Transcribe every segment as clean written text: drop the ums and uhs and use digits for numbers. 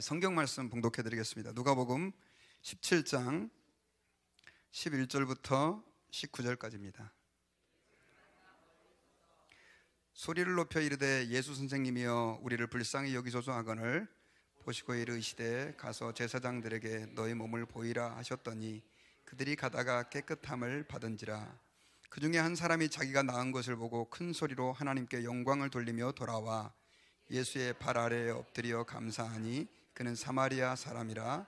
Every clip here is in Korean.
성경 말씀 봉독해 드리겠습니다. 누가복음 17장 11절부터 19절까지입니다. 소리를 높여 이르되 예수 선생님이여 우리를 불쌍히 여기소서 하거늘 보시고 이르시되 가서 제사장들에게 너희 몸을 보이라 하셨더니 그들이 가다가 깨끗함을 받은지라. 그 중에 한 사람이 자기가 나은 것을 보고 큰 소리로 하나님께 영광을 돌리며 돌아와 예수의 발 아래에 엎드려 감사하니 그는 사마리아 사람이라.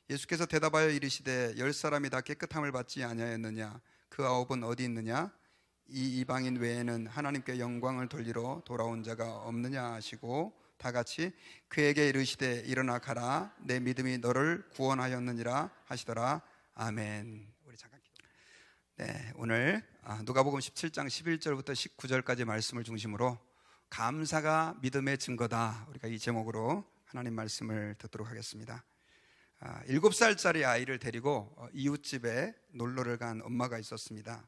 예수께서 대답하여 이르시되 10사람이 다 깨끗함을 받지 아니하였느냐? 그 9은 어디 있느냐? 이 이방인 외에는 하나님께 영광을 돌리러 돌아온 자가 없느냐 하시고 다 같이 그에게 이르시되 일어나 가라 내 믿음이 너를 구원하였느니라 하시더라. 아멘. 우리 잠깐 기도. 네, 오늘 누가복음 17장 11절부터 19절까지 말씀을 중심으로 감사가 믿음의 증거다, 우리가 이 제목으로 하나님 말씀을 듣도록 하겠습니다. 7살짜리 아이를 데리고 이웃집에 놀러를 간 엄마가 있었습니다.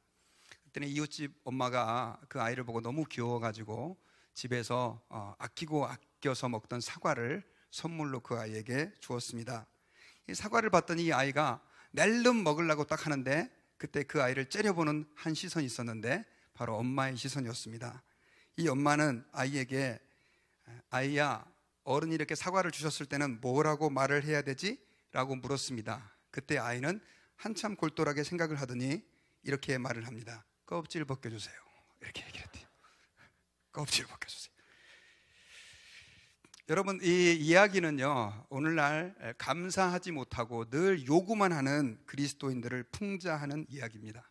그때는 이웃집 엄마가 그 아이를 보고 너무 귀여워가지고 집에서 아끼고 아껴서 먹던 사과를 선물로 그 아이에게 주었습니다. 이 사과를 봤더니 이 아이가 낼름 먹으려고 딱 하는데 그때 그 아이를 째려보는 한 시선이 있었는데 바로 엄마의 시선이었습니다. 이 엄마는 아이에게 아이야, 어른이 이렇게 사과를 주셨을 때는 뭐라고 말을 해야 되지? 라고 물었습니다. 그때 아이는 한참 골똘하게 생각을 하더니 이렇게 말을 합니다. 껍질 벗겨주세요. 이렇게 얘기를 했대요. 껍질 벗겨주세요. 여러분, 이 이야기는요, 오늘날 감사하지 못하고 늘 요구만 하는 그리스도인들을 풍자하는 이야기입니다.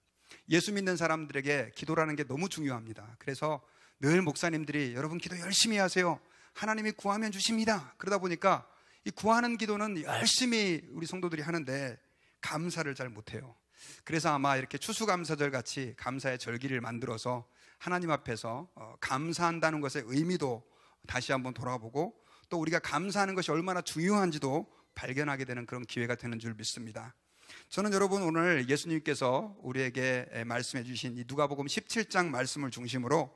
예수 믿는 사람들에게 기도라는 게 너무 중요합니다. 그래서 늘 목사님들이 여러분 기도 열심히 하세요. 하나님이 구하면 주십니다. 그러다 보니까 이 구하는 기도는 열심히 우리 성도들이 하는데 감사를 잘 못해요. 그래서 아마 이렇게 추수감사절 같이 감사의 절기를 만들어서 하나님 앞에서 감사한다는 것의 의미도 다시 한번 돌아보고 또 우리가 감사하는 것이 얼마나 중요한지도 발견하게 되는 그런 기회가 되는 줄 믿습니다. 저는 여러분 오늘 예수님께서 우리에게 말씀해 주신 이 누가복음 17장 말씀을 중심으로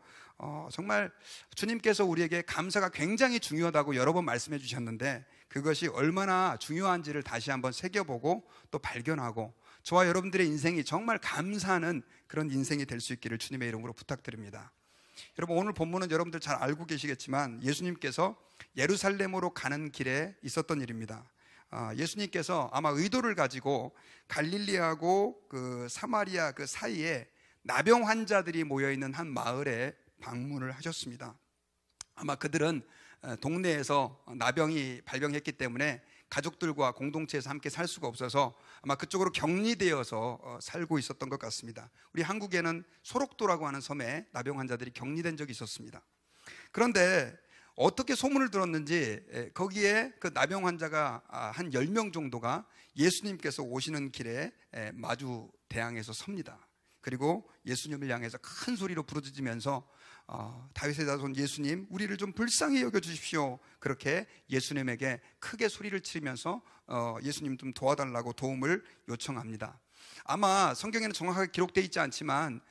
정말 주님께서 우리에게 감사가 굉장히 중요하다고 여러 번 말씀해 주셨는데 그것이 얼마나 중요한지를 다시 한번 새겨보고 또 발견하고 저와 여러분들의 인생이 정말 감사하는 그런 인생이 될 수 있기를 주님의 이름으로 부탁드립니다. 여러분, 오늘 본문은 여러분들 잘 알고 계시겠지만 예수님께서 예루살렘으로 가는 길에 있었던 일입니다. 예수님께서 아마 의도를 가지고 갈릴리하고 그 사마리아 그 사이에 나병 환자들이 모여있는 한 마을에 방문을 하셨습니다. 아마 그들은 동네에서 나병이 발병했기 때문에 가족들과 공동체에서 함께 살 수가 없어서 아마 그쪽으로 격리되어서 살고 있었던 것 같습니다. 우리 한국에는 소록도라고 하는 섬에 나병 환자들이 격리된 적이 있었습니다. 그런데 어떻게 소문을 들었는지 거기에 그 나병 환자가 한 10명 정도가 예수님께서 오시는 길에 마주 대항해서 섭니다. 그리고 예수님을 향해서 큰 소리로 부르짖으면서 다윗의 자손 예수님, 우리를 좀 불쌍히 여겨주십시오. 그렇게 예수님에게 크게 소리를 치면서 예수님 좀 도와달라고 도움을 요청합니다. 아마 성경에는 정확하게 기록되어 있지 않지만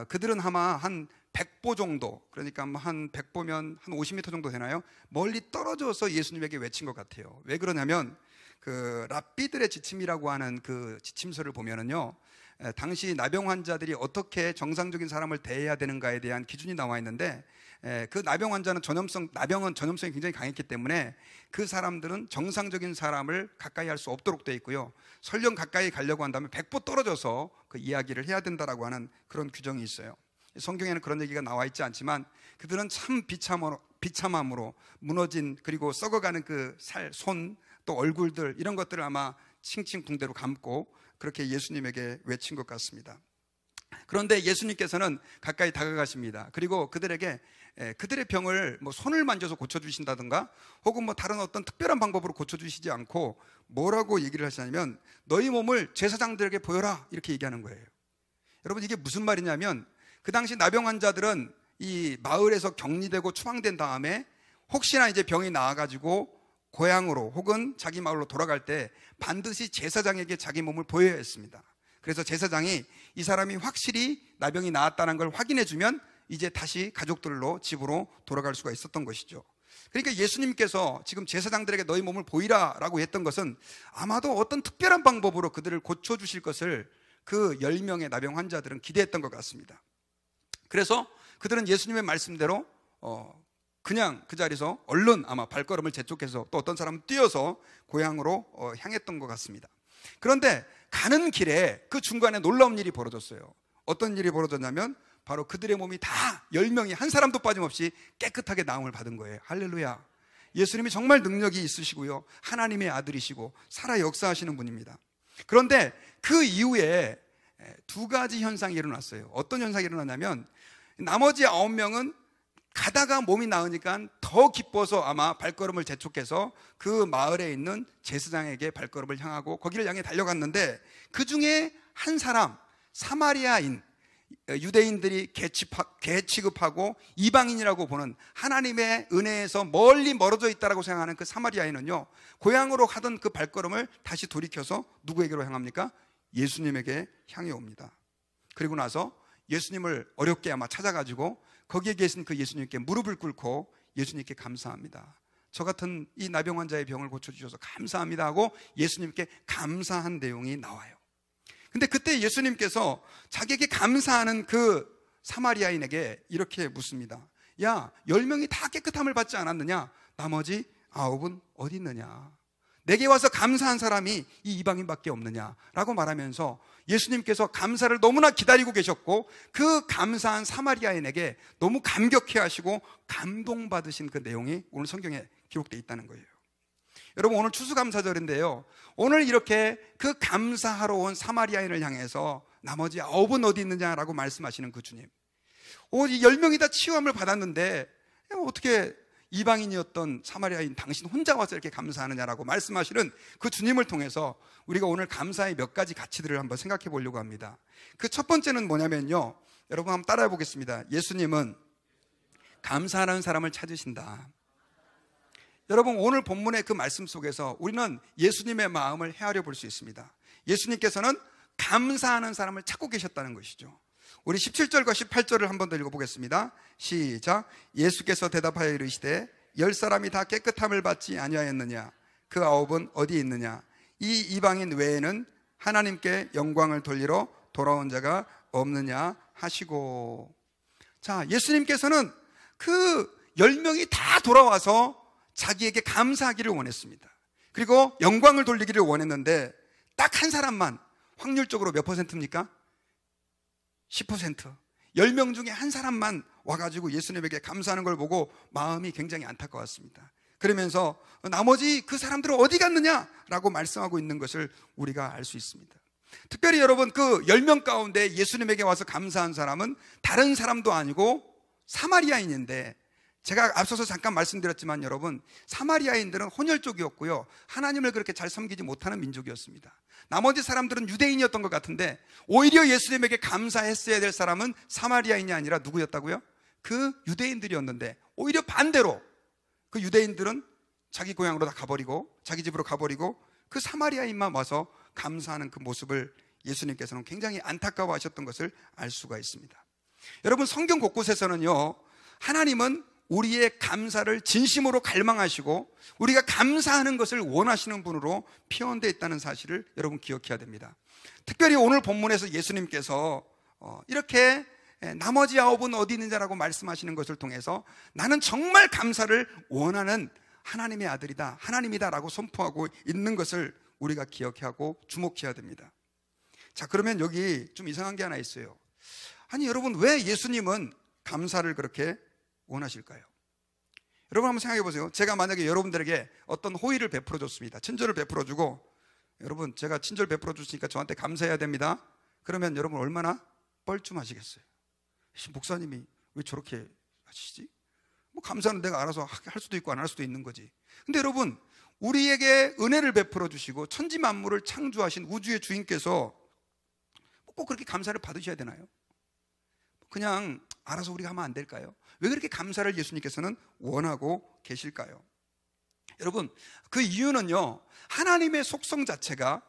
그들은 아마 한 100보 정도, 그러니까 한 100보면 한 50m 정도 되나요? 멀리 떨어져서 예수님에게 외친 것 같아요. 왜 그러냐면 그 랍비들의 지침이라고 하는 그 지침서를 보면은요, 당시 나병 환자들이 어떻게 정상적인 사람을 대해야 되는가에 대한 기준이 나와 있는데 그 나병 환자는 나병은 전염성이 굉장히 강했기 때문에 그 사람들은 정상적인 사람을 가까이 할 수 없도록 되어 있고요. 설령 가까이 가려고 한다면 100보 떨어져서 그 이야기를 해야 된다라고 하는 그런 규정이 있어요. 성경에는 그런 얘기가 나와 있지 않지만 그들은 참 비참함으로 무너진 그리고 썩어가는 그 살, 손, 또 얼굴들 이런 것들을 아마 칭칭 붕대로 감고 그렇게 예수님에게 외친 것 같습니다. 그런데 예수님께서는 가까이 다가가십니다. 그리고 그들에게 그들의 병을 손을 만져서 고쳐주신다든가 혹은 다른 어떤 특별한 방법으로 고쳐주시지 않고 뭐라고 얘기를 하시냐면 너희 몸을 제사장들에게 보여라 이렇게 얘기하는 거예요. 여러분, 이게 무슨 말이냐면 그 당시 나병 환자들은 이 마을에서 격리되고 추방된 다음에 혹시나 이제 병이 나아가지고 고향으로 혹은 자기 마을로 돌아갈 때 반드시 제사장에게 자기 몸을 보여야 했습니다. 그래서 제사장이 이 사람이 확실히 나병이 나았다는 걸 확인해 주면 이제 다시 가족들로 집으로 돌아갈 수가 있었던 것이죠. 그러니까 예수님께서 지금 제사장들에게 너희 몸을 보이라라고 했던 것은 아마도 어떤 특별한 방법으로 그들을 고쳐주실 것을 그 10명의 나병 환자들은 기대했던 것 같습니다. 그래서 그들은 예수님의 말씀대로 그냥 그 자리에서 얼른 아마 발걸음을 재촉해서 또 어떤 사람은 뛰어서 고향으로 향했던 것 같습니다. 그런데 가는 길에 그 중간에 놀라운 일이 벌어졌어요. 어떤 일이 벌어졌냐면 바로 그들의 몸이 다 10명이 한 사람도 빠짐없이 깨끗하게 나음을 받은 거예요. 할렐루야. 예수님이 정말 능력이 있으시고요, 하나님의 아들이시고 살아 역사하시는 분입니다. 그런데 그 이후에 두 가지 현상이 일어났어요. 어떤 현상이 일어났냐면 나머지 9명은 가다가 몸이 나으니까 더 기뻐서 아마 발걸음을 재촉해서 그 마을에 있는 제사장에게 발걸음을 향하고 거기를 향해 달려갔는데, 그 중에 한 사람, 사마리아인, 유대인들이 개 취급하고 이방인이라고 보는 하나님의 은혜에서 멀리 멀어져 있다고 생각하는 그 사마리아인은요, 고향으로 가던 그 발걸음을 다시 돌이켜서 누구에게로 향합니까? 예수님에게 향해 옵니다. 그리고 나서 예수님을 어렵게 아마 찾아가지고 거기에 계신 그 예수님께 무릎을 꿇고 예수님께 감사합니다. 저 같은 이 나병 환자의 병을 고쳐주셔서 감사합니다 하고 예수님께 감사한 내용이 나와요. 근데 그때 예수님께서 자기에게 감사하는 그 사마리아인에게 이렇게 묻습니다. 야, 10명이 다 깨끗함을 받지 않았느냐? 나머지 9은 어디 있느냐? 내게 와서 감사한 사람이 이 이방인밖에 없느냐라고 말하면서 예수님께서 감사를 너무나 기다리고 계셨고 그 감사한 사마리아인에게 너무 감격해 하시고 감동받으신 그 내용이 오늘 성경에 기록되어 있다는 거예요. 여러분, 오늘 추수감사절인데요, 오늘 이렇게 그 감사하러 온 사마리아인을 향해서 나머지 9은 어디 있느냐라고 말씀하시는 그 주님, 이 10명이 다 치유함을 받았는데 어떻게 이방인이었던 사마리아인 당신 혼자 와서 이렇게 감사하느냐라고 말씀하시는 그 주님을 통해서 우리가 오늘 감사의 몇 가지 가치들을 한번 생각해 보려고 합니다. 그 첫 번째는 뭐냐면요, 여러분 한번 따라해 보겠습니다. 예수님은 감사하는 사람을 찾으신다. 여러분, 오늘 본문의 그 말씀 속에서 우리는 예수님의 마음을 헤아려 볼 수 있습니다. 예수님께서는 감사하는 사람을 찾고 계셨다는 것이죠. 우리 17절과 18절을 한 번 더 읽어보겠습니다. 시작. 예수께서 대답하여 이르시되 10사람이 다 깨끗함을 받지 아니하였느냐? 그 9은 어디 있느냐? 이 이방인 외에는 하나님께 영광을 돌리러 돌아온 자가 없느냐 하시고. 자, 예수님께서는 그 10명이 다 돌아와서 자기에게 감사하기를 원했습니다. 그리고 영광을 돌리기를 원했는데 딱 한 사람만, 확률적으로 몇 퍼센트입니까? 10%. 10명 중에 한 사람만 와가지고 예수님에게 감사하는 걸 보고 마음이 굉장히 안타까웠습니다. 그러면서 나머지 그 사람들은 어디 갔느냐라고 말씀하고 있는 것을 우리가 알 수 있습니다. 특별히 여러분, 그 10명 가운데 예수님에게 와서 감사한 사람은 다른 사람도 아니고 사마리아인인데, 제가 앞서서 잠깐 말씀드렸지만 여러분, 사마리아인들은 혼혈족이었고요, 하나님을 그렇게 잘 섬기지 못하는 민족이었습니다. 나머지 사람들은 유대인이었던 것 같은데 오히려 예수님에게 감사했어야 될 사람은 사마리아인이 아니라 누구였다고요? 그 유대인들이었는데 오히려 반대로 그 유대인들은 자기 고향으로 다 가버리고 자기 집으로 가버리고 그 사마리아인만 와서 감사하는 그 모습을 예수님께서는 굉장히 안타까워하셨던 것을 알 수가 있습니다. 여러분, 성경 곳곳에서는요, 하나님은 우리의 감사를 진심으로 갈망하시고 우리가 감사하는 것을 원하시는 분으로 표현되어 있다는 사실을 여러분 기억해야 됩니다. 특별히 오늘 본문에서 예수님께서 이렇게 나머지 9은 어디 있느냐라고 말씀하시는 것을 통해서 나는 정말 감사를 원하는 하나님의 아들이다, 하나님이다 라고 선포하고 있는 것을 우리가 기억하고 주목해야 됩니다. 자, 그러면 여기 좀 이상한 게 하나 있어요. 아니 여러분, 왜 예수님은 감사를 그렇게 원하실까요? 여러분 한번 생각해 보세요. 제가 만약에 여러분들에게 어떤 호의를 베풀어 줬습니다. 친절을 베풀어 주고, 여러분 제가 친절 베풀어 줬으니까 저한테 감사해야 됩니다. 그러면 여러분 얼마나 뻘쭘하시겠어요? 목사님이 왜 저렇게 하시지? 뭐 감사는 내가 알아서 할 수도 있고 안 할 수도 있는 거지. 근데 여러분, 우리에게 은혜를 베풀어 주시고 천지 만물을 창조하신 우주의 주인께서 꼭 그렇게 감사를 받으셔야 되나요? 그냥 알아서 우리가 하면 안 될까요? 왜 그렇게 감사를 예수님께서는 원하고 계실까요? 여러분, 그 이유는요, 하나님의 속성 자체가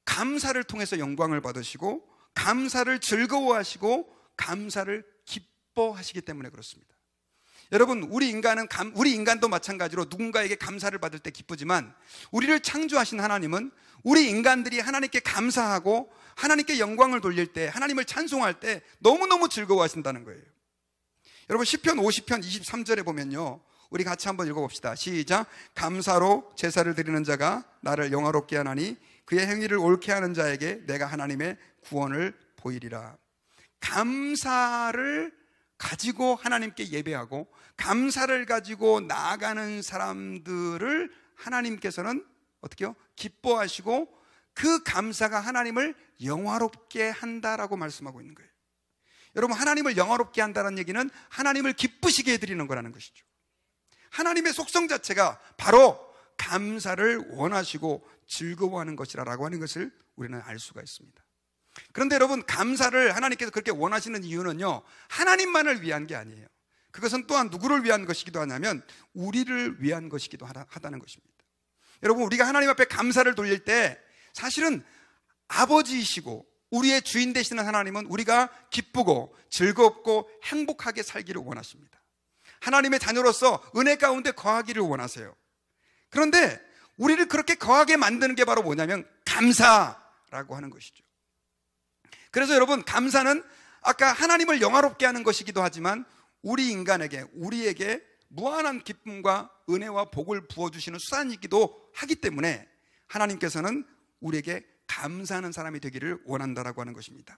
감사를 통해서 영광을 받으시고 감사를 즐거워하시고 감사를 기뻐하시기 때문에 그렇습니다. 여러분, 우리 인간도 마찬가지로 누군가에게 감사를 받을 때 기쁘지만, 우리를 창조하신 하나님은 우리 인간들이 하나님께 감사하고 하나님께 영광을 돌릴 때, 하나님을 찬송할 때 너무너무 즐거워하신다는 거예요. 여러분, 시편 50편 23절에 보면요, 우리 같이 한번 읽어봅시다. 시작. 감사로 제사를 드리는 자가 나를 영화롭게 하나니 그의 행위를 옳게 하는 자에게 내가 하나님의 구원을 보이리라. 감사를 가지고 하나님께 예배하고 감사를 가지고 나아가는 사람들을 하나님께서는 어떻게 해요? 기뻐하시고 그 감사가 하나님을 영화롭게 한다라고 말씀하고 있는 거예요. 여러분, 하나님을 영화롭게 한다는 얘기는 하나님을 기쁘시게 해드리는 거라는 것이죠. 하나님의 속성 자체가 바로 감사를 원하시고 즐거워하는 것이라고 하는 것을 우리는 알 수가 있습니다. 그런데 여러분, 감사를 하나님께서 그렇게 원하시는 이유는요, 하나님만을 위한 게 아니에요. 그것은 또한 누구를 위한 것이기도 하냐면 우리를 위한 것이기도 하다는 것입니다. 여러분, 우리가 하나님 앞에 감사를 돌릴 때 사실은 아버지이시고 우리의 주인 되시는 하나님은 우리가 기쁘고 즐겁고 행복하게 살기를 원하십니다. 하나님의 자녀로서 은혜 가운데 거하기를 원하세요. 그런데 우리를 그렇게 거하게 만드는 게 바로 뭐냐면 감사라고 하는 것이죠. 그래서 여러분, 감사는 아까 하나님을 영화롭게 하는 것이기도 하지만 우리 인간에게, 우리에게 무한한 기쁨과 은혜와 복을 부어주시는 수단이기도 하기 때문에 하나님께서는 우리에게 감사하는 사람이 되기를 원한다라고 하는 것입니다.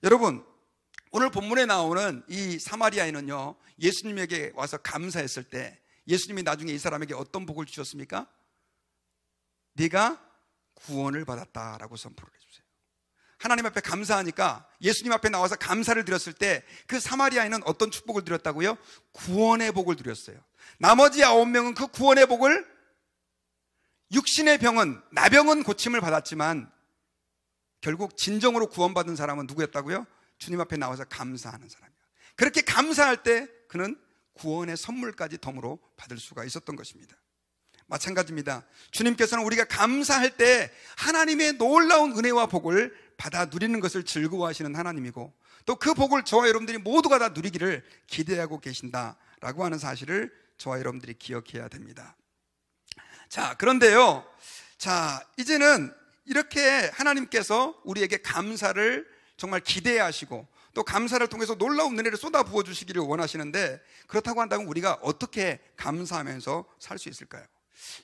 여러분, 오늘 본문에 나오는 이 사마리아인은요, 예수님에게 와서 감사했을 때 예수님이 나중에 이 사람에게 어떤 복을 주셨습니까? 네가 구원을 받았다라고 선포를 해주세요. 하나님 앞에 감사하니까 예수님 앞에 나와서 감사를 드렸을 때 그 사마리아인은 어떤 축복을 드렸다고요? 구원의 복을 드렸어요. 나머지 9명은 그 구원의 복을, 육신의 병은, 나병은 고침을 받았지만 결국 진정으로 구원받은 사람은 누구였다고요? 주님 앞에 나와서 감사하는 사람이에요. 그렇게 감사할 때 그는 구원의 선물까지 덤으로 받을 수가 있었던 것입니다. 마찬가지입니다. 주님께서는 우리가 감사할 때 하나님의 놀라운 은혜와 복을 받아 누리는 것을 즐거워하시는 하나님이고, 또 그 복을 저와 여러분들이 모두가 다 누리기를 기대하고 계신다라고 하는 사실을 저와 여러분들이 기억해야 됩니다. 자, 그런데요, 자, 이제는 이렇게 하나님께서 우리에게 감사를 정말 기대하시고 또 감사를 통해서 놀라운 은혜를 쏟아 부어 주시기를 원하시는데, 그렇다고 한다면 우리가 어떻게 감사하면서 살 수 있을까요?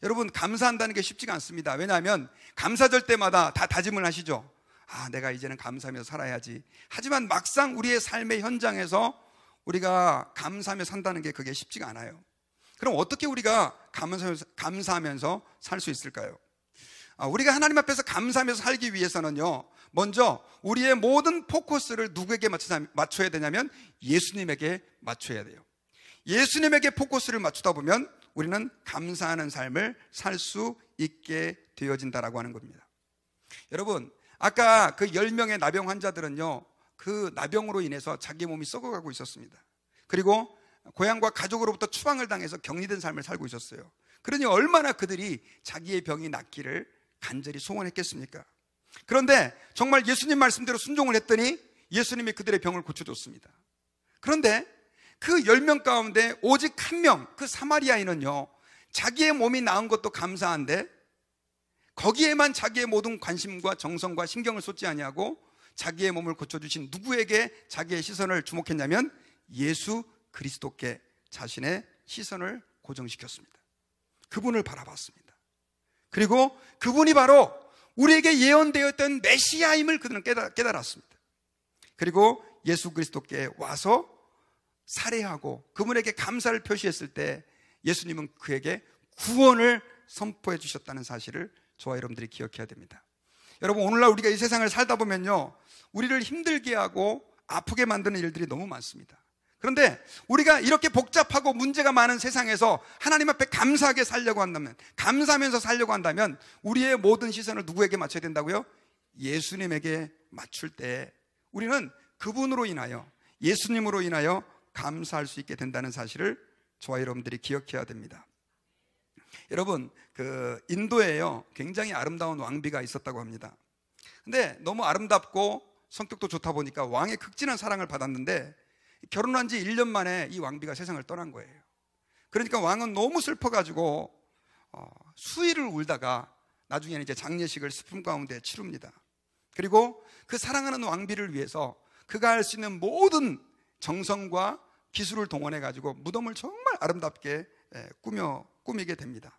여러분, 감사한다는 게 쉽지가 않습니다. 왜냐하면 감사절 때마다 다 다짐을 하시죠. 아, 내가 이제는 감사하면서 살아야지. 하지만 막상 우리의 삶의 현장에서 우리가 감사하며 산다는 게 그게 쉽지가 않아요. 그럼 어떻게 우리가 감사하면서 살 수 있을까요? 우리가 하나님 앞에서 감사하면서 살기 위해서는요, 먼저 우리의 모든 포커스를 누구에게 맞춰야 되냐면 예수님에게 맞춰야 돼요. 예수님에게 포커스를 맞추다 보면 우리는 감사하는 삶을 살 수 있게 되어진다라고 하는 겁니다. 여러분, 아까 그 10명의 나병 환자들은요, 그 나병으로 인해서 자기 몸이 썩어가고 있었습니다. 그리고 고향과 가족으로부터 추방을 당해서 격리된 삶을 살고 있었어요. 그러니 얼마나 그들이 자기의 병이 낫기를 간절히 소원했겠습니까? 그런데 정말 예수님 말씀대로 순종을 했더니 예수님이 그들의 병을 고쳐줬습니다. 그런데 그 10명 가운데 오직 한 명, 그 사마리아인은요, 자기의 몸이 나은 것도 감사한데 거기에만 자기의 모든 관심과 정성과 신경을 쏟지 아니하고 자기의 몸을 고쳐주신 누구에게 자기의 시선을 주목했냐면 예수 그리스도께 자신의 시선을 고정시켰습니다. 그분을 바라봤습니다. 그리고 그분이 바로 우리에게 예언되었던 메시아임을 그들은 깨달았습니다. 그리고 예수 그리스도께 와서 살해하고 그분에게 감사를 표시했을 때 예수님은 그에게 구원을 선포해 주셨다는 사실을 저와 여러분들이 기억해야 됩니다. 여러분, 오늘날 우리가 이 세상을 살다 보면요, 우리를 힘들게 하고 아프게 만드는 일들이 너무 많습니다. 그런데 우리가 이렇게 복잡하고 문제가 많은 세상에서 하나님 앞에 감사하게 살려고 한다면, 감사하면서 살려고 한다면 우리의 모든 시선을 누구에게 맞춰야 된다고요? 예수님에게 맞출 때 우리는 그분으로 인하여, 예수님으로 인하여 감사할 수 있게 된다는 사실을 저와 여러분들이 기억해야 됩니다. 여러분, 그 인도에요, 굉장히 아름다운 왕비가 있었다고 합니다. 근데 너무 아름답고 성격도 좋다 보니까 왕의 극진한 사랑을 받았는데 결혼한 지 1년 만에 이 왕비가 세상을 떠난 거예요. 그러니까 왕은 너무 슬퍼가지고 수일을 울다가 나중에는 이제 장례식을 슬픔 가운데 치릅니다. 그리고 그 사랑하는 왕비를 위해서 그가 할 수 있는 모든 정성과 기술을 동원해 가지고 무덤을 정말 아름답게 꾸미게 됩니다.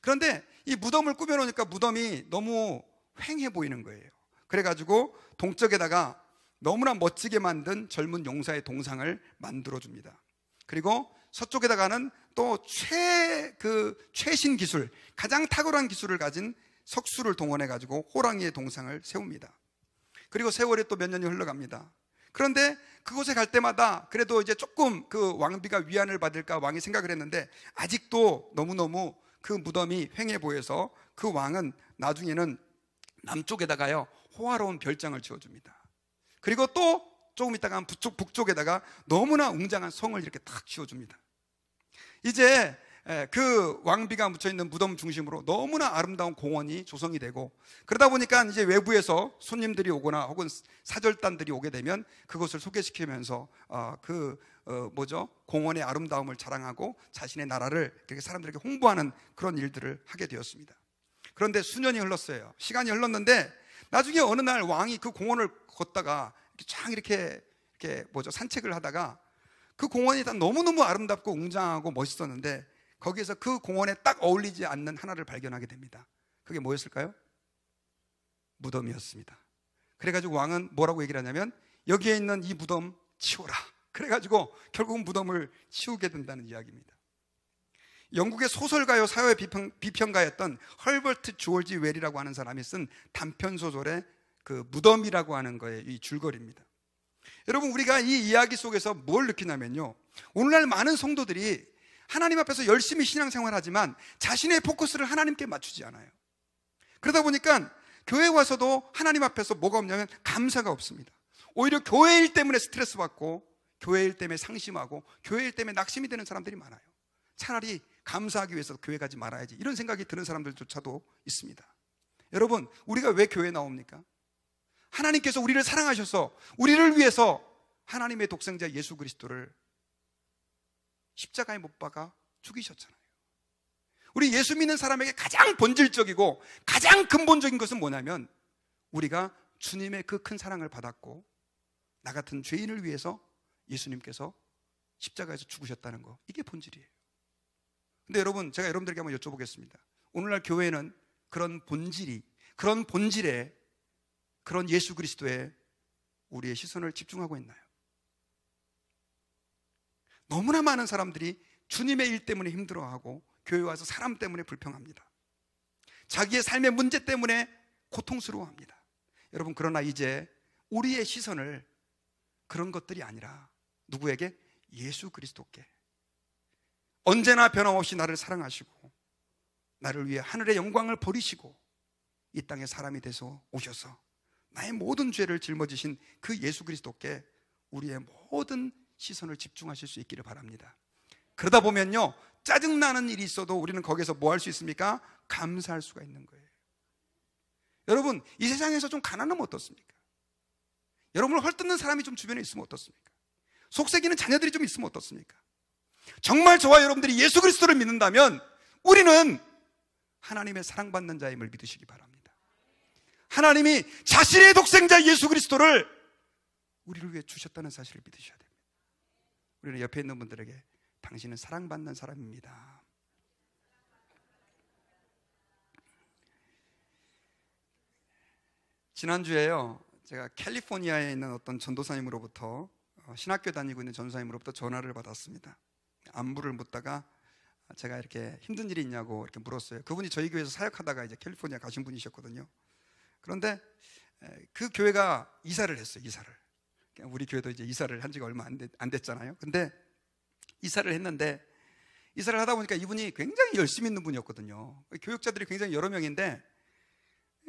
그런데 이 무덤을 꾸며놓으니까 무덤이 너무 휑해 보이는 거예요. 그래가지고 동쪽에다가 너무나 멋지게 만든 젊은 용사의 동상을 만들어줍니다. 그리고 서쪽에다가는 또 최신 기술, 가장 탁월한 기술을 가진 석수를 동원해가지고 호랑이의 동상을 세웁니다. 그리고 세월이 또 몇 년이 흘러갑니다. 그런데 그곳에 갈 때마다 그래도 이제 조금 그 왕비가 위안을 받을까 왕이 생각을 했는데 아직도 너무너무 그 무덤이 휑해 보여서 그 왕은 나중에는 남쪽에다가요 호화로운 별장을 지어줍니다. 그리고 또 조금 있다가 북쪽에다가 너무나 웅장한 성을 이렇게 탁 지어줍니다. 이제 그 왕비가 묻혀있는 무덤 중심으로 너무나 아름다운 공원이 조성이 되고, 그러다 보니까 이제 외부에서 손님들이 오거나 혹은 사절단들이 오게 되면 그것을 소개시키면서 공원의 아름다움을 자랑하고 자신의 나라를 이렇게 사람들에게 홍보하는 그런 일들을 하게 되었습니다. 그런데 수년이 흘렀어요. 시간이 흘렀는데 나중에 어느 날 왕이 그 공원을 걷다가 쫙 이렇게 산책을 하다가 그 공원이 다 너무너무 아름답고 웅장하고 멋있었는데 거기에서 그 공원에 딱 어울리지 않는 하나를 발견하게 됩니다. 그게 뭐였을까요? 무덤이었습니다. 그래가지고 왕은 뭐라고 얘기를 하냐면 여기에 있는 이 무덤 치워라. 그래가지고 결국은 무덤을 치우게 된다는 이야기입니다. 영국의 소설가요 사회 비평가였던 헐버트 조지 웰이라고 하는 사람이 쓴 단편소설의 그 무덤이라고 하는 거의 이 줄거리입니다. 여러분, 우리가 이 이야기 속에서 뭘 느끼냐면요, 오늘날 많은 성도들이 하나님 앞에서 열심히 신앙생활하지만 자신의 포커스를 하나님께 맞추지 않아요. 그러다 보니까 교회 와서도 하나님 앞에서 뭐가 없냐면 감사가 없습니다. 오히려 교회 일 때문에 스트레스 받고 교회 일 때문에 상심하고 교회 일 때문에 낙심이 되는 사람들이 많아요. 차라리 감사하기 위해서 교회 가지 말아야지, 이런 생각이 드는 사람들조차도 있습니다. 여러분, 우리가 왜 교회에 나옵니까? 하나님께서 우리를 사랑하셔서 우리를 위해서 하나님의 독생자 예수 그리스도를 십자가에 못 박아 죽이셨잖아요. 우리 예수 믿는 사람에게 가장 본질적이고 가장 근본적인 것은 뭐냐면 우리가 주님의 그 큰 사랑을 받았고 나 같은 죄인을 위해서 예수님께서 십자가에서 죽으셨다는 거, 이게 본질이에요. 근데 여러분, 제가 여러분들에게 한번 여쭤보겠습니다. 오늘날 교회는 그런 본질에 그런 예수 그리스도에 우리의 시선을 집중하고 있나요? 너무나 많은 사람들이 주님의 일 때문에 힘들어하고 교회 와서 사람 때문에 불평합니다. 자기의 삶의 문제 때문에 고통스러워합니다. 여러분, 그러나 이제 우리의 시선을 그런 것들이 아니라 누구에게? 예수 그리스도께, 언제나 변함없이 나를 사랑하시고 나를 위해 하늘의 영광을 버리시고 이 땅에 사람이 돼서 오셔서 나의 모든 죄를 짊어지신 그 예수 그리스도께 우리의 모든 시선을 집중하실 수 있기를 바랍니다. 그러다 보면요, 짜증나는 일이 있어도 우리는 거기서 뭐 할 수 있습니까? 감사할 수가 있는 거예요. 여러분, 이 세상에서 좀 가난하면 어떻습니까? 여러분을 헐뜯는 사람이 좀 주변에 있으면 어떻습니까? 속삭이는 자녀들이 좀 있으면 어떻습니까? 정말 저와 여러분들이 예수 그리스도를 믿는다면 우리는 하나님의 사랑받는 자임을 믿으시기 바랍니다. 하나님이 자신의 독생자 예수 그리스도를 우리를 위해 주셨다는 사실을 믿으셔야 됩니다. 우리는 옆에 있는 분들에게 당신은 사랑받는 사람입니다. 지난주에요, 제가 캘리포니아에 있는 어떤 전도사님으로부터 신학교 다니고 있는 전도사님으로부터 전화를 받았습니다. 안부를 묻다가 제가 이렇게 힘든 일이 있냐고 이렇게 물었어요. 그분이 저희 교회에서 사역하다가 이제 캘리포니아 가신 분이셨거든요. 그런데 그 교회가 이사를 했어요. 이사를. 우리 교회도 이제 이사를 한 지가 얼마 안 됐잖아요. 근데 이사를 했는데, 이사를 하다 보니까 이분이 굉장히 열심히 있는 분이었거든요. 교육자들이 굉장히 여러 명인데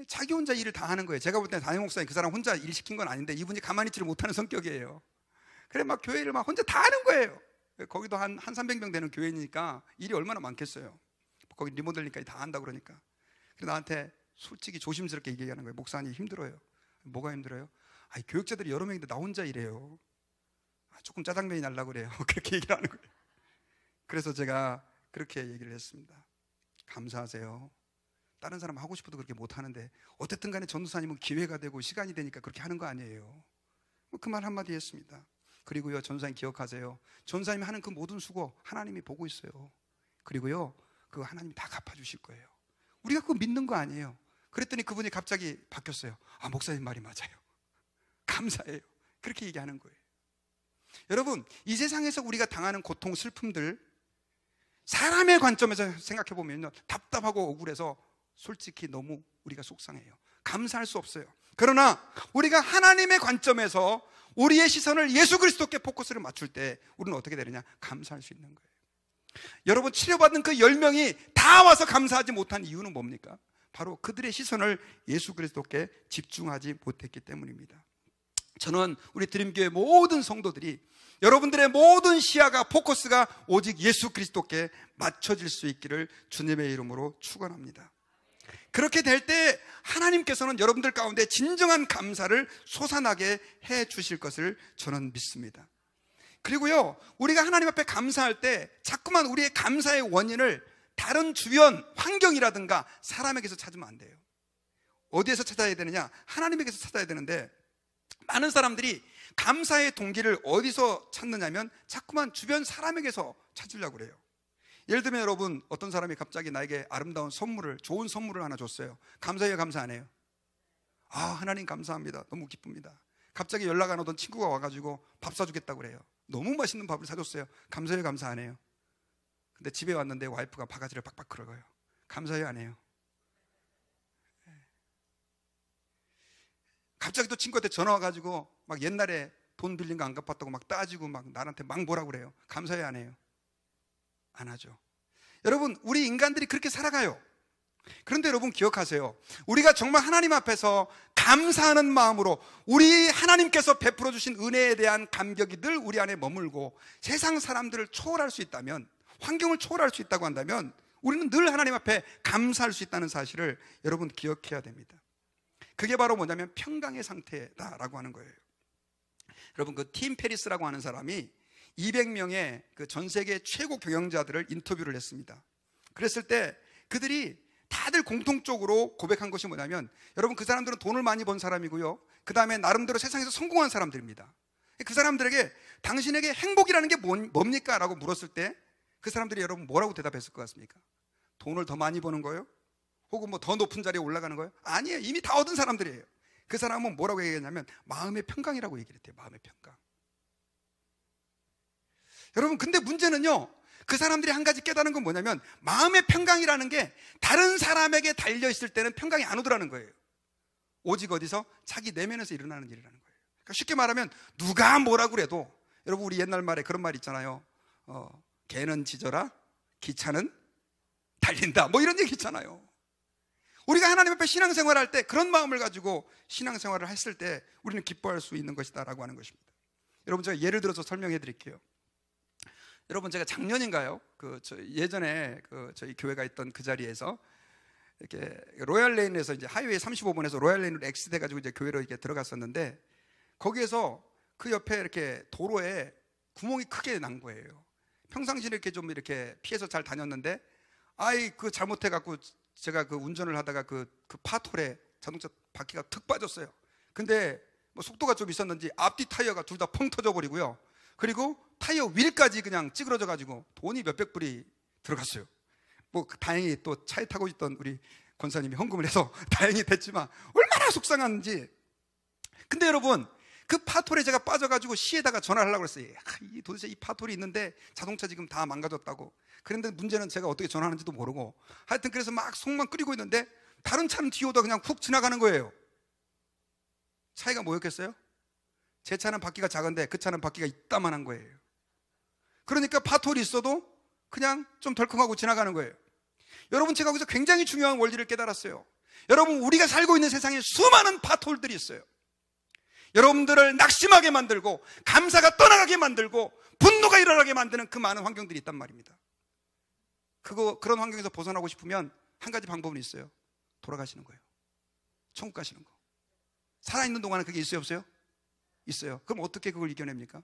자기 혼자 일을 다 하는 거예요. 제가 볼 때는 담임 목사님 그 사람 혼자 일 시킨 건 아닌데 이분이 가만히 있지를 못하는 성격이에요. 그래 막 교회를 막 혼자 다 하는 거예요. 거기도 한 300명 되는 교회니까 일이 얼마나 많겠어요. 거기 리모델링까지 다 한다 그러니까. 그래서 나한테 솔직히 조심스럽게 얘기하는 거예요. 목사님 힘들어요. 뭐가 힘들어요? 교육자들이 여러 명인데 나 혼자 일해요. 조금 짜장면이 날라고 그래요. 그렇게 얘기를 하는 거예요. 그래서 제가 그렇게 얘기를 했습니다. 감사하세요. 다른 사람 하고 싶어도 그렇게 못하는데 어쨌든 간에 전도사님은 기회가 되고 시간이 되니까 그렇게 하는 거 아니에요. 그 말 한마디 했습니다. 그리고요, 전도사님 기억하세요. 전도사님이 하는 그 모든 수고 하나님이 보고 있어요. 그리고요, 그거 하나님이 다 갚아주실 거예요. 우리가 그거 믿는 거 아니에요. 그랬더니 그분이 갑자기 바뀌었어요. 아, 목사님 말이 맞아요. 감사해요. 그렇게 얘기하는 거예요. 여러분, 이 세상에서 우리가 당하는 고통, 슬픔들, 사람의 관점에서 생각해 보면요, 답답하고 억울해서 솔직히 너무 우리가 속상해요. 감사할 수 없어요. 그러나 우리가 하나님의 관점에서 우리의 시선을 예수 그리스도께 포커스를 맞출 때 우리는 어떻게 되느냐? 감사할 수 있는 거예요. 여러분, 치료받은 그 10명이 다 와서 감사하지 못한 이유는 뭡니까? 바로 그들의 시선을 예수 그리스도께 집중하지 못했기 때문입니다. 저는 우리 드림교회 모든 성도들이 여러분들의 모든 시야가, 포커스가 오직 예수 그리스도께 맞춰질 수 있기를 주님의 이름으로 축원합니다. 그렇게 될 때 하나님께서는 여러분들 가운데 진정한 감사를 솟아나게 해 주실 것을 저는 믿습니다. 그리고요, 우리가 하나님 앞에 감사할 때 자꾸만 우리의 감사의 원인을 다른 주변 환경이라든가 사람에게서 찾으면 안 돼요. 어디에서 찾아야 되느냐? 하나님에게서 찾아야 되는데, 많은 사람들이 감사의 동기를 어디서 찾느냐면 자꾸만 주변 사람에게서 찾으려고 그래요. 예를 들면 여러분, 어떤 사람이 갑자기 나에게 아름다운 선물을, 좋은 선물을 하나 줬어요. 감사해요, 감사 안 해요? 아, 하나님 감사합니다. 너무 기쁩니다. 갑자기 연락 안 오던 친구가 와가지고 밥 사주겠다고 그래요. 너무 맛있는 밥을 사줬어요. 감사해요, 감사 안 해요? 근데 집에 왔는데 와이프가 바가지를 빡빡 긁어요. 감사해요, 안 해요? 갑자기 또 친구한테 전화 와가지고 막 옛날에 돈 빌린 거 안 갚았다고 막 따지고 막 나한테 막 뭐라고 그래요. 감사해요, 안 해요? 안 하죠. 여러분, 우리 인간들이 그렇게 살아가요. 그런데 여러분 기억하세요. 우리가 정말 하나님 앞에서 감사하는 마음으로 우리 하나님께서 베풀어 주신 은혜에 대한 감격이 늘 우리 안에 머물고 세상 사람들을 초월할 수 있다면, 환경을 초월할 수 있다고 한다면 우리는 늘 하나님 앞에 감사할 수 있다는 사실을 여러분 기억해야 됩니다. 그게 바로 뭐냐면 평강의 상태다라고 하는 거예요. 여러분, 그 팀 페리스라고 하는 사람이 200명의 그 전 세계 최고 경영자들을 인터뷰를 했습니다. 그랬을 때 그들이 다들 공통적으로 고백한 것이 뭐냐면, 여러분, 그 사람들은 돈을 많이 번 사람이고요, 그 다음에 나름대로 세상에서 성공한 사람들입니다. 그 사람들에게 당신에게 행복이라는 게 뭡니까? 라고 물었을 때 그 사람들이 여러분 뭐라고 대답했을 것 같습니까? 돈을 더 많이 버는 거예요? 혹은 뭐 더 높은 자리에 올라가는 거예요? 아니에요. 이미 다 얻은 사람들이에요. 그 사람은 뭐라고 얘기했냐면 마음의 평강이라고 얘기를 했대요. 마음의 평강. 여러분, 근데 문제는요, 그 사람들이 한 가지 깨달은 건 뭐냐면 마음의 평강이라는 게 다른 사람에게 달려있을 때는 평강이 안 오더라는 거예요. 오직 어디서? 자기 내면에서 일어나는 일이라는 거예요. 그러니까 쉽게 말하면 누가 뭐라고 그래도, 여러분, 우리 옛날 말에 그런 말 있잖아요. 개는 짖어라, 기차는 달린다, 뭐 이런 얘기 있잖아요. 우리가 하나님 앞에 신앙생활을 할 때 그런 마음을 가지고 신앙생활을 했을 때 우리는 기뻐할 수 있는 것이다 라고 하는 것입니다. 여러분, 제가 예를 들어서 설명해 드릴게요. 여러분, 제가 작년인가요? 예전에 저희 교회가 있던 그 자리에서 이렇게 로얄레인에서 이제 하이웨이 35번에서 로얄레인으로 엑스돼 가지고 이제 교회로 이렇게 들어갔었는데, 거기에서 그 옆에 이렇게 도로에 구멍이 크게 난 거예요. 평상시에 이렇게 좀 이렇게 피해서 잘 다녔는데, 그 잘못해 갖고 제가 그 운전을 하다가 그 파톨에 자동차 바퀴가 툭 빠졌어요. 근데 뭐 속도가 좀 있었는지 앞뒤 타이어가 둘 다 펑 터져 버리고요. 그리고 타이어 휠까지 그냥 찌그러져 가지고 돈이 몇백 불이 들어갔어요. 뭐 다행히 또 차에 타고 있던 우리 권사님이 헌금을 해서 다행히 됐지만 얼마나 속상한지. 근데 여러분, 그 파톨에 제가 빠져가지고 시에다가 전화를 하려고 그랬어요. 도대체 이 파톨이 있는데 자동차 지금 다 망가졌다고. 그런데 문제는 제가 어떻게 전화하는지도 모르고, 하여튼 그래서 막 속만 끓이고 있는데 다른 차는 뒤에 오다 그냥 훅 지나가는 거예요. 차이가 뭐였겠어요? 제 차는 바퀴가 작은데 그 차는 바퀴가 이따만한 거예요. 그러니까 파톨이 있어도 그냥 좀 덜컹하고 지나가는 거예요. 여러분, 제가 거기서 굉장히 중요한 원리를 깨달았어요. 여러분, 우리가 살고 있는 세상에 수많은 파톨들이 있어요. 여러분들을 낙심하게 만들고 감사가 떠나가게 만들고 분노가 일어나게 만드는 그 많은 환경들이 있단 말입니다. 그런 환경에서 벗어나고 싶으면 한 가지 방법은 있어요. 돌아가시는 거예요. 천국 가시는 거. 살아있는 동안은 그게 있어요, 없어요? 있어요. 그럼 어떻게 그걸 이겨냅니까?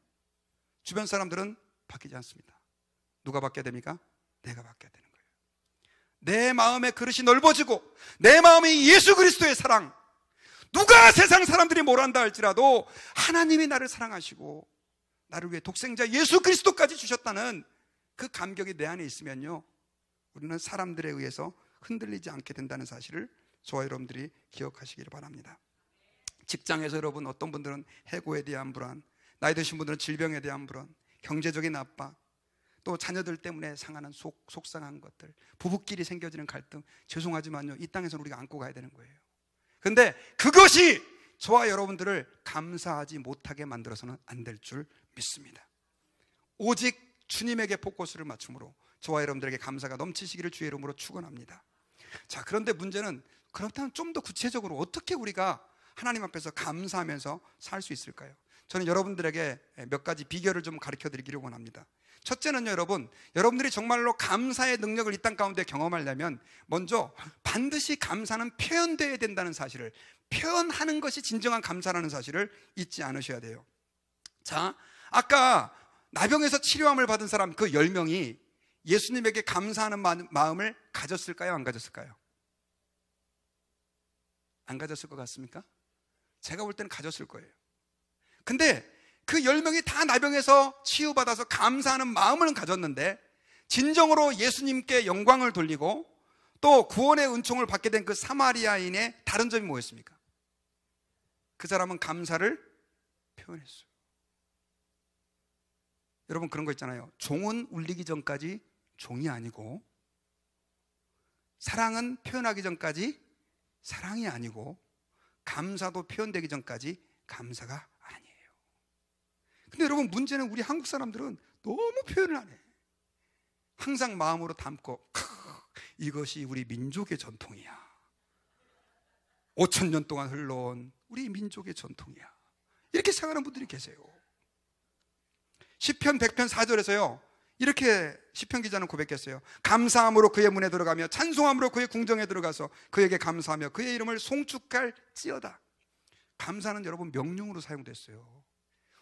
주변 사람들은 바뀌지 않습니다. 누가 바뀌어야 됩니까? 내가 바뀌어야 되는 거예요. 내 마음의 그릇이 넓어지고 내 마음이 예수 그리스도의 사랑, 누가 세상 사람들이 뭘 한다 할지라도 하나님이 나를 사랑하시고 나를 위해 독생자 예수 그리스도까지 주셨다는 그 감격이 내 안에 있으면요, 우리는 사람들에 의해서 흔들리지 않게 된다는 사실을 저와 여러분들이 기억하시기를 바랍니다. 직장에서 여러분, 어떤 분들은 해고에 대한 불안, 나이 드신 분들은 질병에 대한 불안, 경제적인 압박, 또 자녀들 때문에 상하는 속상한 것들, 부부끼리 생겨지는 갈등, 죄송하지만요, 이 땅에서는 우리가 안고 가야 되는 거예요. 근데 그것이 저와 여러분들을 감사하지 못하게 만들어서는 안 될 줄 믿습니다. 오직 주님에게 포커스를 맞춤으로 저와 여러분들에게 감사가 넘치시기를 주의 이름으로 축원합니다. 자, 그런데 문제는 그렇다면 좀 더 구체적으로 어떻게 우리가 하나님 앞에서 감사하면서 살 수 있을까요? 저는 여러분들에게 몇 가지 비결을 좀 가르쳐 드리기를 원합니다. 첫째는요, 여러분들이 정말로 감사의 능력을 이 땅 가운데 경험하려면 먼저 반드시 감사는 표현되어야 된다는 사실을, 표현하는 것이 진정한 감사라는 사실을 잊지 않으셔야 돼요. 자, 아까 나병에서 치료함을 받은 사람 그 10명이 예수님에게 감사하는 마음을 가졌을까요? 안 가졌을까요? 안 가졌을 것 같습니까? 제가 볼 때는 가졌을 거예요. 근데 그 10명이 다 나병에서 치유받아서 감사하는 마음을 가졌는데, 진정으로 예수님께 영광을 돌리고 또 구원의 은총을 받게 된 그 사마리아인의 다른 점이 뭐였습니까? 그 사람은 감사를 표현했어요. 여러분, 그런 거 있잖아요. 종은 울리기 전까지 종이 아니고, 사랑은 표현하기 전까지 사랑이 아니고, 감사도 표현되기 전까지 감사가 아니에요. 근데 여러분, 문제는 우리 한국 사람들은 너무 표현을 안 해. 항상 마음으로 담고, 이것이 우리 민족의 전통이야, 5,000년 동안 흘러온 우리 민족의 전통이야, 이렇게 생각하는 분들이 계세요. 시편 100편 4절에서요, 이렇게 시편 기자는 고백했어요. 감사함으로 그의 문에 들어가며 찬송함으로 그의 궁정에 들어가서 그에게 감사하며 그의 이름을 송축할지어다. 감사는 여러분 명령으로 사용됐어요.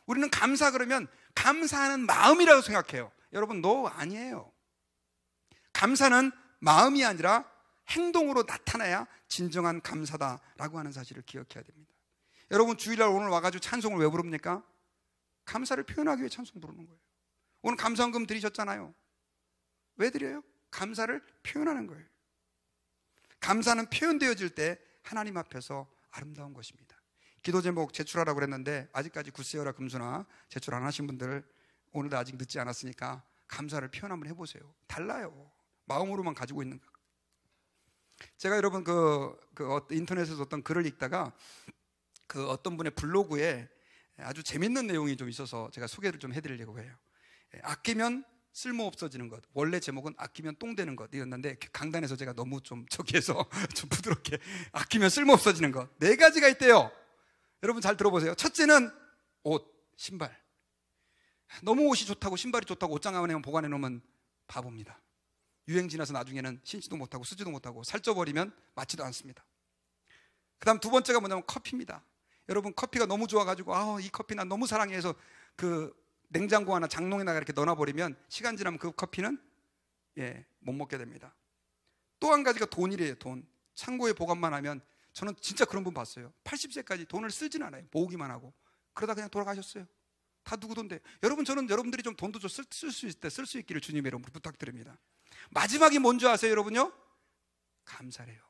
우리는 감사 그러면 감사하는 마음이라고 생각해요. 여러분, 아니에요. 감사는 마음이 아니라 행동으로 나타나야 진정한 감사다라고 하는 사실을 기억해야 됩니다. 여러분, 주일날 오늘 와가지고 찬송을 왜 부릅니까? 감사를 표현하기 위해 찬송 부르는 거예요. 오늘 감사헌금 드리셨잖아요. 왜 드려요? 감사를 표현하는 거예요. 감사는 표현되어질 때 하나님 앞에서 아름다운 것입니다. 기도 제목 제출하라고 그랬는데 아직까지 굳세어라 금수나 제출 안 하신 분들, 오늘도 아직 늦지 않았으니까 감사를 표현 한번 해보세요. 달라요. 마음으로만 가지고 있는 거. 제가 여러분 인터넷에서 어떤 글을 읽다가 그 어떤 분의 블로그에 아주 재밌는 내용이 좀 있어서 제가 소개를 좀 해드리려고 해요. 아끼면 쓸모 없어지는 것. 원래 제목은 아끼면 똥 되는 것이었는데 강단에서 제가 너무 좀 저기해서 좀 부드럽게, 아끼면 쓸모 없어지는 것 4가지가 있대요. 여러분 잘 들어보세요. 첫째는 옷, 신발. 너무 옷이 좋다고, 신발이 좋다고 옷장 안에 보관해 놓으면 바보입니다. 유행 지나서 나중에는 신지도 못하고 쓰지도 못하고 살쪄버리면 맞지도 않습니다. 그 다음 2번째가 뭐냐면 커피입니다. 여러분, 커피가 너무 좋아가지고 이 커피 난 너무 사랑해서 그 냉장고 하나 장롱에다가 이렇게 넣어버리면 시간 지나면 그 커피는 못 먹게 됩니다. 또 한 가지가 돈이래요. 돈. 창고에 보관만 하면, 저는 진짜 그런 분 봤어요. 80세까지 돈을 쓰진 않아요. 모으기만 하고 그러다 그냥 돌아가셨어요. 다 누구 돈데. 여러분, 저는 여러분들이 좀 돈도 좀 쓸 수 있을 때 쓸 수 있기를 주님의 이름으로 부탁드립니다. 마지막이 뭔지 아세요, 여러분요? 감사래요.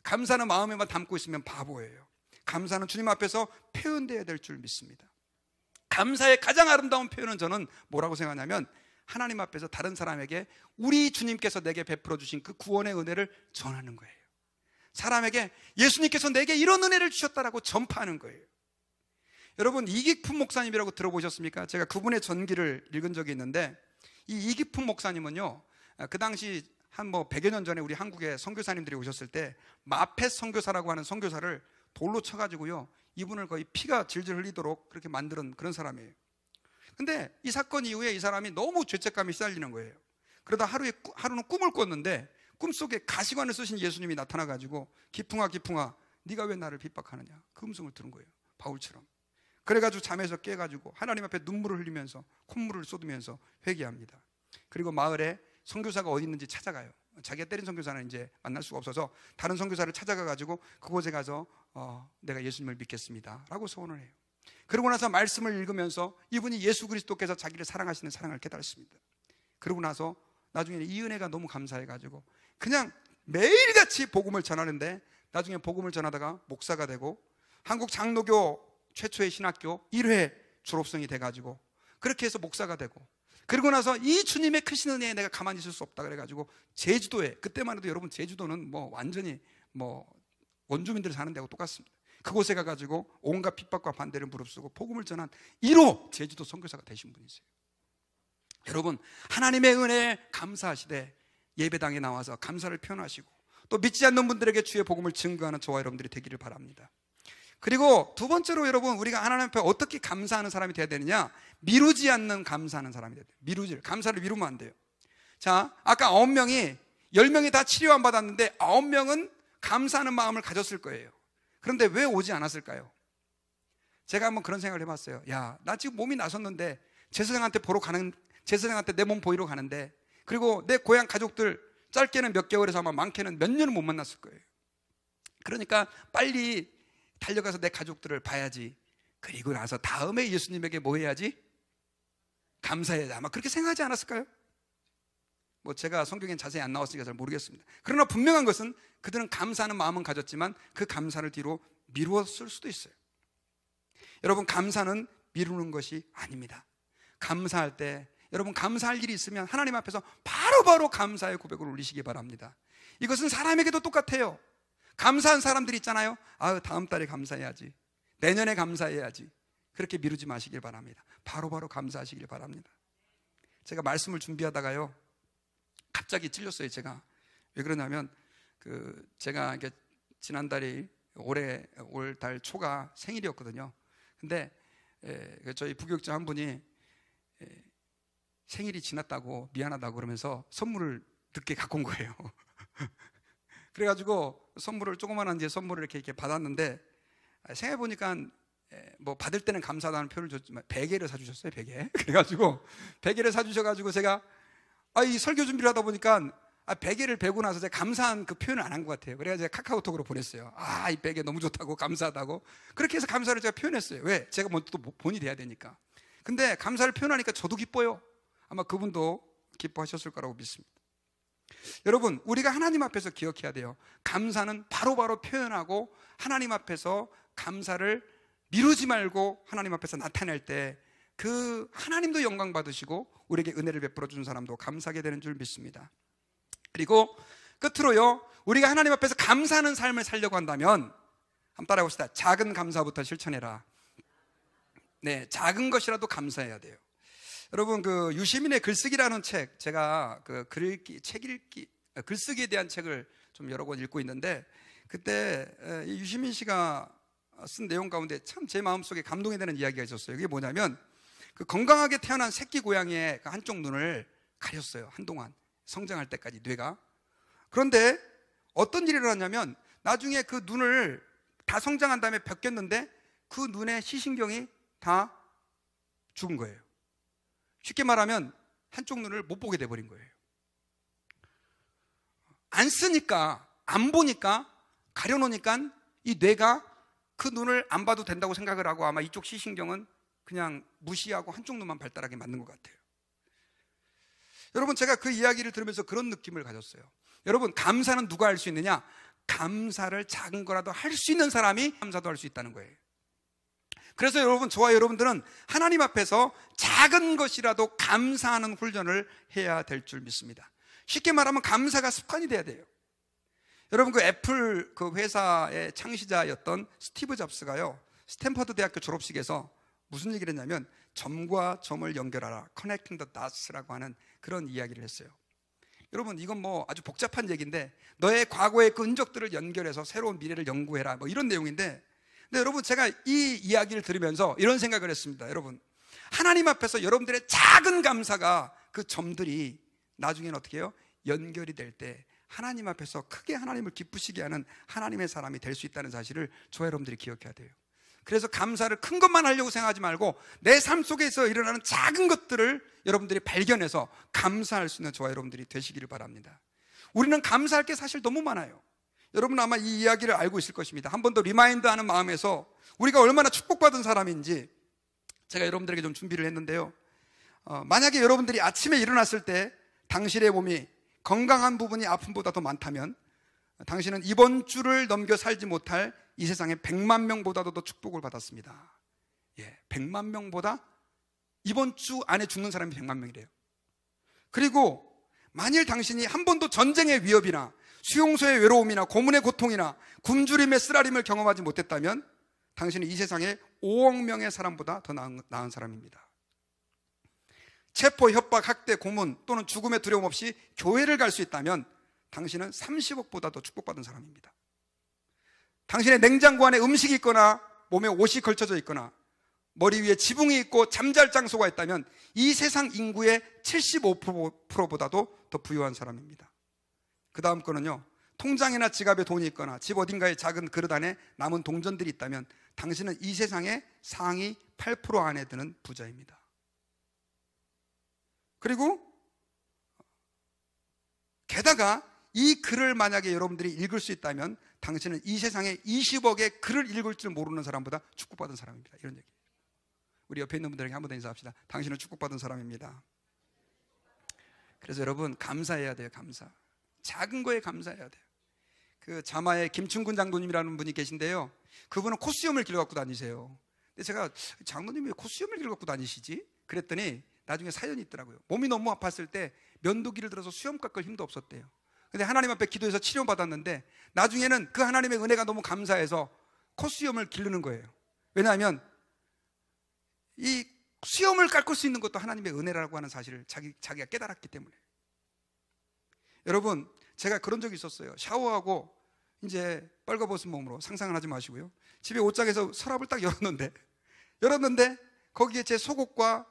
감사는 마음에만 담고 있으면 바보예요. 감사는 주님 앞에서 표현되어야 될 줄 믿습니다. 감사의 가장 아름다운 표현은 저는 뭐라고 생각하냐면, 하나님 앞에서 다른 사람에게 우리 주님께서 내게 베풀어 주신 그 구원의 은혜를 전하는 거예요. 사람에게 예수님께서 내게 이런 은혜를 주셨다라고 전파하는 거예요. 여러분, 이기품 목사님이라고 들어보셨습니까? 제가 그분의 전기를 읽은 적이 있는데, 이 이기품 목사님은요, 그 당시 한 100여 년 전에 우리 한국에 선교사님들이 오셨을 때 마펫 선교사라고 하는 선교사를 돌로 쳐가지고요, 이분을 거의 피가 질질 흘리도록 그렇게 만드는 그런 사람이에요. 근데 이 사건 이후에 이 사람이 너무 죄책감이 시달리는 거예요. 그러다 하루는 꿈을 꿨는데, 꿈속에 가시관을 쓰신 예수님이 나타나가지고 기풍아 네가 왜 나를 핍박하느냐, 그 음성을 들은 거예요. 바울처럼. 그래가지고 잠에서 깨가지고 하나님 앞에 눈물을 흘리면서 콧물을 쏟으면서 회개합니다. 그리고 마을에 선교사가 어디 있는지 찾아가요. 자기가 때린 선교사는 이제 만날 수가 없어서 다른 선교사를 찾아가가지고 그곳에 가서 내가 예수님을 믿겠습니다 라고 소원을 해요. 그러고 나서 말씀을 읽으면서 이분이 예수 그리스도께서 자기를 사랑하시는 사랑을 깨달았습니다. 그러고 나서 나중에 이 은혜가 너무 감사해가지고 그냥 매일같이 복음을 전하는데, 나중에 복음을 전하다가 목사가 되고 한국 장로교 최초의 신학교 1회 졸업생이 돼가지고 그렇게 해서 목사가 되고, 그리고 나서 이 주님의 크신 은혜에 내가 가만히 있을 수 없다 그래가지고 제주도에, 그때만 해도 여러분 제주도는 뭐 완전히 뭐 원주민들 사는 데하고 똑같습니다. 그곳에 가가지고 온갖 핍박과 반대를 무릅쓰고 복음을 전한 1호 제주도 선교사가 되신 분이세요. 여러분, 하나님의 은혜에 감사하시되 예배당에 나와서 감사를 표현하시고 또 믿지 않는 분들에게 주의 복음을 증거하는 저와 여러분들이 되기를 바랍니다. 그리고 두 번째로 여러분, 우리가 하나님 앞에 어떻게 감사하는 사람이 돼야 되느냐? 미루지 않는 감사하는 사람이 돼야 돼요. 감사를 미루면 안 돼요. 자, 아까 9명이 10명이 다 치료 안 받았는데 9명은 감사하는 마음을 가졌을 거예요. 그런데 왜 오지 않았을까요? 제가 한번 그런 생각을 해봤어요. 야, 나 지금 몸이 나섰는데 제사장한테 내 몸 보이러 가는데, 그리고 내 고향 가족들 짧게는 몇 개월에서 아마 많게는 몇 년을 못 만났을 거예요. 그러니까 빨리 달려가서 내 가족들을 봐야지. 그리고 나서 다음에 예수님에게 뭐 해야지? 감사해야지. 아마 그렇게 생각하지 않았을까요? 뭐 제가 성경엔 자세히 안 나왔으니까 잘 모르겠습니다. 그러나 분명한 것은 그들은 감사하는 마음은 가졌지만 그 감사를 뒤로 미루었을 수도 있어요. 여러분, 감사는 미루는 것이 아닙니다. 감사할 때 여러분, 감사할 일이 있으면 하나님 앞에서 바로바로 감사의 고백을 올리시기 바랍니다. 이것은 사람에게도 똑같아요. 감사한 사람들이 있잖아요. 다음 달에 감사해야지, 내년에 감사해야지. 그렇게 미루지 마시길 바랍니다. 바로바로 감사하시길 바랍니다. 제가 말씀을 준비하다가요, 갑자기 찔렸어요. 제가 왜 그러냐면 제가 이게 지난달이 올 달 초가 생일이었거든요. 근데 저희 부교육자 한 분이 생일이 지났다고 미안하다고 그러면서 선물을 늦게 갖고 온 거예요. 그래가지고 선물을, 조그만한 선물을 이렇게 받았는데, 생각해보니까 뭐 받을 때는 감사하다는 표를 줬지만 베개를 사주셨어요. 그래가지고 베개를 사주셔가지고 제가 이 설교 준비를 하다 보니까 베개를 베고 나서 제가 감사한 그 표현을 안 한 것 같아요. 그래서 제가 카카오톡으로 보냈어요. 이 베개 너무 좋다고, 감사하다고. 그렇게 해서 감사를 제가 표현했어요. 왜? 제가 먼저 또 본이 돼야 되니까. 근데 감사를 표현하니까 저도 기뻐요. 아마 그분도 기뻐하셨을 거라고 믿습니다. 여러분, 우리가 하나님 앞에서 기억해야 돼요. 감사는 바로바로 표현하고 하나님 앞에서 감사를 미루지 말고 하나님 앞에서 나타낼 때 그 하나님도 영광 받으시고 우리에게 은혜를 베풀어 주는 사람도 감사하게 되는 줄 믿습니다. 그리고 끝으로요, 우리가 하나님 앞에서 감사하는 삶을 살려고 한다면 한번 따라해 봅시다. 작은 감사부터 실천해라. 네, 작은 것이라도 감사해야 돼요. 여러분, 유시민의 글쓰기라는 책, 제가 글쓰기에 대한 책을 좀 여러 권 읽고 있는데, 그때 유시민 씨가 쓴 내용 가운데 참 제 마음속에 감동이 되는 이야기가 있었어요. 그게 뭐냐면, 건강하게 태어난 새끼 고양이의 한쪽 눈을 가렸어요. 한동안 성장할 때까지 뇌가. 그런데 어떤 일이 일어났냐면, 나중에 그 눈을 다 성장한 다음에 벗겼는데 그 눈의 시신경이 다 죽은 거예요. 쉽게 말하면 한쪽 눈을 못 보게 돼버린 거예요. 안 쓰니까, 안 보니까, 가려놓으니까 이 뇌가 그 눈을 안 봐도 된다고 생각을 하고 아마 이쪽 시신경은 그냥 무시하고 한쪽 눈만 발달하게 만든 것 같아요. 여러분, 제가 그 이야기를 들으면서 그런 느낌을 가졌어요. 여러분, 감사는 누가 할 수 있느냐? 감사를 작은 거라도 할 수 있는 사람이 감사도 할 수 있다는 거예요. 그래서 여러분, 저와 여러분들은 하나님 앞에서 작은 것이라도 감사하는 훈련을 해야 될 줄 믿습니다. 쉽게 말하면 감사가 습관이 돼야 돼요. 여러분, 애플 회사의 창시자였던 스티브 잡스가요, 스탠퍼드 대학교 졸업식에서 무슨 얘기를 했냐면, 점과 점을 연결하라, Connecting the Dots라고 하는 그런 이야기를 했어요. 여러분, 이건 뭐 아주 복잡한 얘기인데, 너의 과거의 그 흔적들을 연결해서 새로운 미래를 연구해라, 뭐 이런 내용인데, 근데 여러분, 제가 이 이야기를 들으면서 이런 생각을 했습니다. 여러분, 하나님 앞에서 여러분들의 작은 감사가, 그 점들이 나중에는 어떻게 해요? 연결이 될 때 하나님 앞에서 크게 하나님을 기쁘시게 하는 하나님의 사람이 될 수 있다는 사실을 저와 여러분들이 기억해야 돼요. 그래서 감사를 큰 것만 하려고 생각하지 말고 내 삶 속에서 일어나는 작은 것들을 여러분들이 발견해서 감사할 수 있는 저와 여러분들이 되시기를 바랍니다. 우리는 감사할 게 사실 너무 많아요. 여러분 아마 이 이야기를 알고 있을 것입니다. 한 번 더 리마인드하는 마음에서 우리가 얼마나 축복받은 사람인지 제가 여러분들에게 좀 준비를 했는데요. 만약에 여러분들이 아침에 일어났을 때 당신의 몸이 건강한 부분이 아픔보다 더 많다면 당신은 이번 주를 넘겨 살지 못할 이 세상에 100만 명보다도 더 축복을 받았습니다. 100만 명보다 이번 주 안에 죽는 사람이 100만 명이래요. 그리고 만일 당신이 한 번도 전쟁의 위협이나 수용소의 외로움이나 고문의 고통이나 굶주림의 쓰라림을 경험하지 못했다면 당신은 이 세상에 5억 명의 사람보다 더 나은 사람입니다. 체포, 협박, 학대, 고문 또는 죽음의 두려움 없이 교회를 갈 수 있다면 당신은 30억보다 더 축복받은 사람입니다. 당신의 냉장고 안에 음식이 있거나 몸에 옷이 걸쳐져 있거나 머리 위에 지붕이 있고 잠잘 장소가 있다면 이 세상 인구의 75%보다도 더 부유한 사람입니다. 그 다음 거는요, 통장이나 지갑에 돈이 있거나 집 어딘가에 작은 그릇 안에 남은 동전들이 있다면 당신은 이 세상의 상위 8% 안에 드는 부자입니다. 그리고 게다가 이 글을 만약에 여러분들이 읽을 수 있다면 당신은 이 세상에 20억의 글을 읽을 줄 모르는 사람보다 축복받은 사람입니다. 이런 얘기예요. 우리 옆에 있는 분들에게 한번 더 인사합시다. 당신은 축복받은 사람입니다. 그래서 여러분 감사해야 돼요. 감사. 작은 거에 감사해야 돼요. 그 자마의 김충근 장로님이라는 분이 계신데요, 그분은 코수염을 길러갖고 다니세요. 근데 제가 장로님이 왜 코수염을 길러갖고 다니시지? 그랬더니 나중에 사연이 있더라고요. 몸이 너무 아팠을 때 면도기를 들어서 수염 깎을 힘도 없었대요. 근데 하나님 앞에 기도해서 치료받았는데 나중에는 그 하나님의 은혜가 너무 감사해서 코수염을 기르는 거예요. 왜냐하면 이 수염을 깎을 수 있는 것도 하나님의 은혜라고 하는 사실을 자기가 깨달았기 때문에. 여러분, 제가 그런 적이 있었어요. 샤워하고 이제 빨가벗은 몸으로, 상상을 하지 마시고요, 집에 옷장에서 서랍을 딱 열었는데 거기에 제 속옷과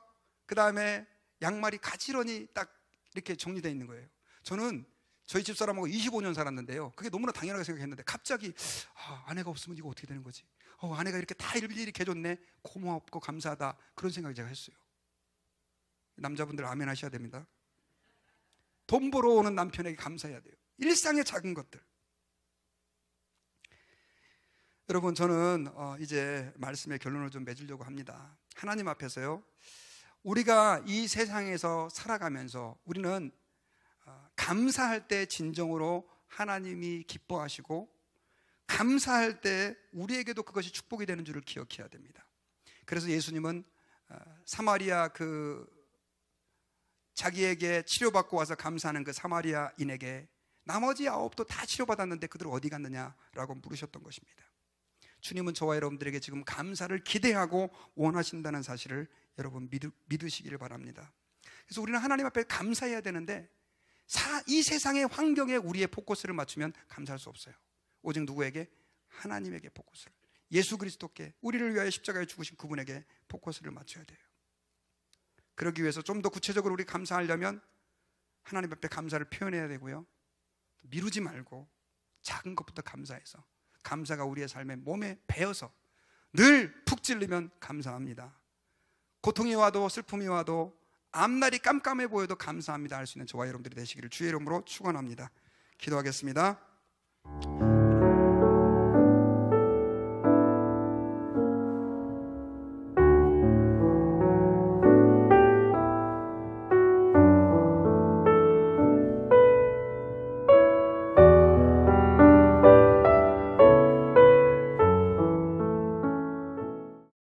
그 다음에 양말이 가지런히 딱 이렇게 정리되어 있는 거예요. 저는 저희 집사람하고 25년 살았는데요, 그게 너무나 당연하게 생각했는데 갑자기 아내가 없으면 이거 어떻게 되는 거지? 아내가 이렇게 다 일일이 이렇게 해줬네, 고맙고 감사하다, 그런 생각을 제가 했어요. 남자분들 아멘 하셔야 됩니다. 돈 벌어오는 남편에게 감사해야 돼요. 일상의 작은 것들. 여러분, 저는 이제 말씀의 결론을 좀 맺으려고 합니다. 하나님 앞에서요, 우리가 이 세상에서 살아가면서 우리는 감사할 때 진정으로 하나님이 기뻐하시고 감사할 때 우리에게도 그것이 축복이 되는 줄을 기억해야 됩니다. 그래서 예수님은 사마리아 자기에게 치료받고 와서 감사하는 그 사마리아인에게 나머지 9도 다 치료받았는데 그들 어디 갔느냐라고 물으셨던 것입니다. 주님은 저와 여러분들에게 지금 감사를 기대하고 원하신다는 사실을 여러분 믿으시기를 바랍니다. 그래서 우리는 하나님 앞에 감사해야 되는데 이 세상의 환경에 우리의 포커스를 맞추면 감사할 수 없어요. 오직 누구에게? 하나님에게 포커스를, 예수 그리스도께, 우리를 위하여 십자가에 죽으신 그분에게 포커스를 맞춰야 돼요. 그러기 위해서 좀 더 구체적으로 우리 감사하려면 하나님 앞에 감사를 표현해야 되고요, 미루지 말고 작은 것부터 감사해서 감사가 우리의 삶에 몸에 배어서 늘 푹 찔리면 감사합니다. 고통이 와도 슬픔이 와도 앞날이 깜깜해 보여도 감사합니다 할 수 있는 저와 여러분들이 되시기를 주의 이름으로 축원합니다. 기도하겠습니다.